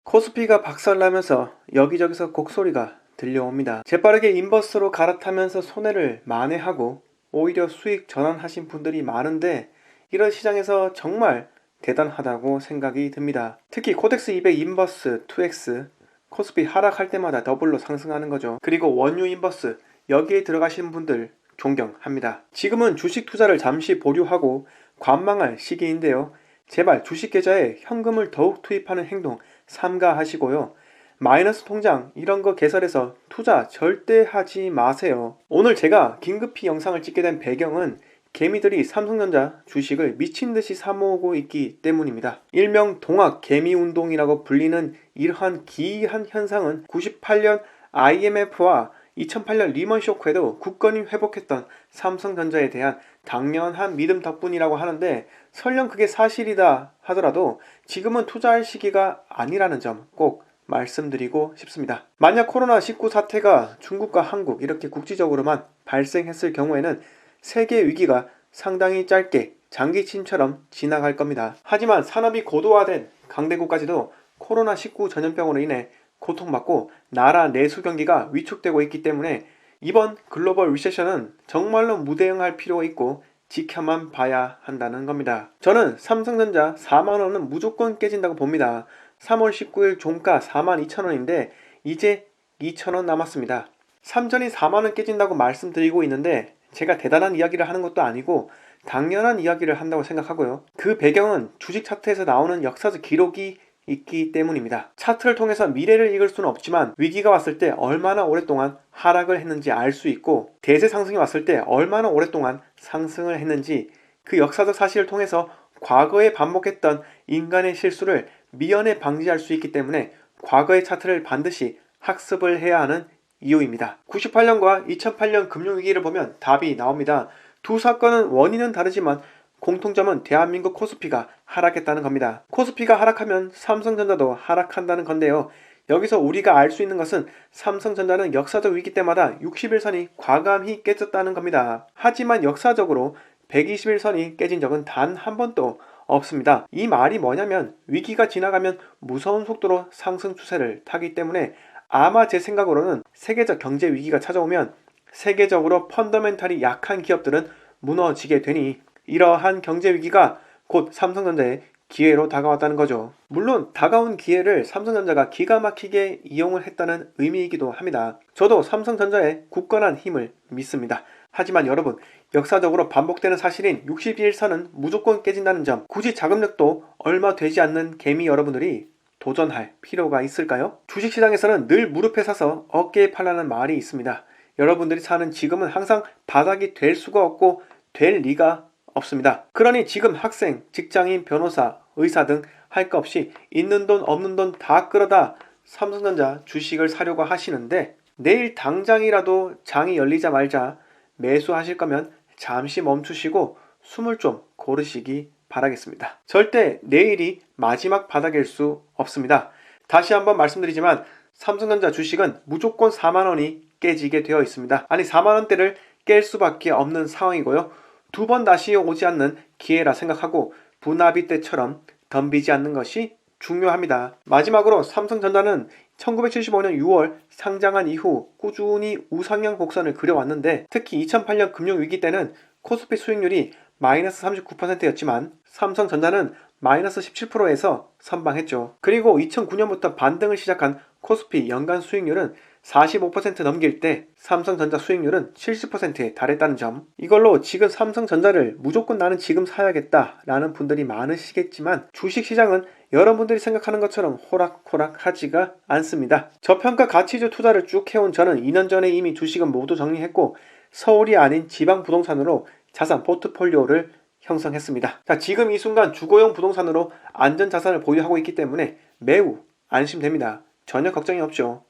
코스피가 박살나면서 여기저기서 곡소리가 들려옵니다. 재빠르게 인버스로 갈아타면서 손해를 만회하고 오히려 수익 전환하신 분들이 많은데, 이런 시장에서 정말 대단하다고 생각이 듭니다. 특히 코덱스 200 인버스 2X, 코스피 하락할 때마다 더블로 상승하는 거죠. 그리고 원유 인버스, 여기에 들어가시는 분들 존경합니다. 지금은 주식 투자를 잠시 보류하고 관망할 시기인데요. 제발 주식 계좌에 현금을 더욱 투입하는 행동 삼가하시고요. 마이너스 통장 이런 거 개설해서 투자 절대 하지 마세요. 오늘 제가 긴급히 영상을 찍게 된 배경은 개미들이 삼성전자 주식을 미친듯이 사모으고 있기 때문입니다. 일명 동학 개미 운동이라고 불리는 이러한 기이한 현상은 98년 IMF와 2008년 리먼 쇼크에도 굳건히 회복했던 삼성전자에 대한 당연한 믿음 덕분이라고 하는데, 설령 그게 사실이다 하더라도 지금은 투자할 시기가 아니라는 점 꼭 말씀드리고 싶습니다. 만약 코로나19 사태가 중국과 한국 이렇게 국지적으로만 발생했을 경우에는 세계 위기가 상당히 짧게 장기침처럼 지나갈 겁니다. 하지만 산업이 고도화된 강대국까지도 코로나19 전염병으로 인해 고통받고 나라 내수 경기가 위축되고 있기 때문에 이번 글로벌 리세션은 정말로 무대응할 필요가 있고 지켜만 봐야 한다는 겁니다. 저는 삼성전자 4만원은 무조건 깨진다고 봅니다. 3월 19일 종가 42,000원인데 이제 2,000원 남았습니다. 삼전이 4만원 깨진다고 말씀드리고 있는데 제가 대단한 이야기를 하는 것도 아니고 당연한 이야기를 한다고 생각하고요. 그 배경은 주식 차트에서 나오는 역사적 기록이 있기 때문입니다. 차트를 통해서 미래를 읽을 수는 없지만 위기가 왔을 때 얼마나 오랫동안 하락을 했는지 알 수 있고, 대세 상승이 왔을 때 얼마나 오랫동안 상승을 했는지, 그 역사적 사실을 통해서 과거에 반복했던 인간의 실수를 미연에 방지할 수 있기 때문에 과거의 차트를 반드시 학습을 해야 하는 이유입니다. 98년과 2008년 금융위기를 보면 답이 나옵니다. 두 사건은 원인은 다르지만 공통점은 대한민국 코스피가 하락했다는 겁니다. 코스피가 하락하면 삼성전자도 하락한다는 건데요. 여기서 우리가 알 수 있는 것은 삼성전자는 역사적 위기 때마다 60일선이 과감히 깨졌다는 겁니다. 하지만 역사적으로 120일선이 깨진 적은 단 한 번도 없습니다. 이 말이 뭐냐면 위기가 지나가면 무서운 속도로 상승 추세를 타기 때문에 아마 제 생각으로는 세계적 경제 위기가 찾아오면 세계적으로 펀더멘탈이 약한 기업들은 무너지게 되니 이러한 경제 위기가 곧 삼성전자의 기회로 다가왔다는 거죠. 물론 다가온 기회를 삼성전자가 기가 막히게 이용을 했다는 의미이기도 합니다. 저도 삼성전자의 굳건한 힘을 믿습니다. 하지만 여러분, 역사적으로 반복되는 사실인 62일선은 무조건 깨진다는 점, 굳이 자금력도 얼마 되지 않는 개미 여러분들이 도전할 필요가 있을까요? 주식시장에서는 늘 무릎에 사서 어깨에 팔라는 말이 있습니다. 여러분들이 사는 지금은 항상 바닥이 될 수가 없고 될 리가 없습니다. 그러니 지금 학생, 직장인, 변호사, 의사 등 할 것 없이 있는 돈 없는 돈 다 끌어다 삼성전자 주식을 사려고 하시는데, 내일 당장이라도 장이 열리자마자 매수하실 거면 잠시 멈추시고 숨을 좀 고르시기 바라겠습니다. 절대 내일이 마지막 바닥일 수 없습니다. 다시 한번 말씀드리지만 삼성전자 주식은 무조건 4만원이 깨지게 되어 있습니다. 아니 4만원대를 깰 수밖에 없는 상황이고요. 두 번 다시 오지 않는 기회라 생각하고 분합이 때처럼 덤비지 않는 것이 중요합니다. 마지막으로 삼성전자는 1975년 6월 상장한 이후 꾸준히 우상향 곡선을 그려왔는데, 특히 2008년 금융위기 때는 코스피 수익률이 마이너스 39%였지만 삼성전자는 마이너스 17%에서 선방했죠. 그리고 2009년부터 반등을 시작한 코스피 연간 수익률은 45% 넘길 때 삼성전자 수익률은 70%에 달했다는 점, 이걸로 지금 삼성전자를 무조건 나는 지금 사야겠다 라는 분들이 많으시겠지만 주식시장은 여러분들이 생각하는 것처럼 호락호락 하지가 않습니다. 저평가 가치주 투자를 쭉 해온 저는 2년 전에 이미 주식은 모두 정리했고 서울이 아닌 지방 부동산으로 자산 포트폴리오를 형성했습니다. 자, 지금 이 순간 주거용 부동산으로 안전자산을 보유하고 있기 때문에 매우 안심됩니다. 전혀 걱정이 없죠.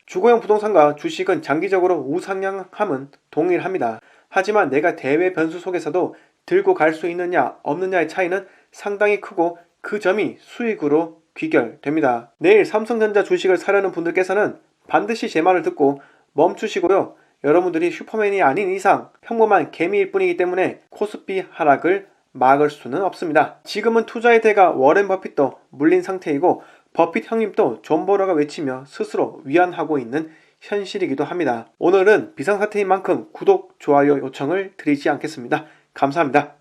주거용 부동산과 주식은 장기적으로 우상향함은 동일합니다. 하지만 내가 대외 변수 속에서도 들고 갈 수 있느냐 없느냐의 차이는 상당히 크고 그 점이 수익으로 귀결됩니다. 내일 삼성전자 주식을 사려는 분들께서는 반드시 제 말을 듣고 멈추시고요. 여러분들이 슈퍼맨이 아닌 이상 평범한 개미일 뿐이기 때문에 코스피 하락을 막을 수는 없습니다. 지금은 투자의 대가 워렌 버핏도 물린 상태이고 버핏 형님도 존버러가 외치며 스스로 위안하고 있는 현실이기도 합니다. 오늘은 비상사태인 만큼 구독, 좋아요 요청을 드리지 않겠습니다. 감사합니다.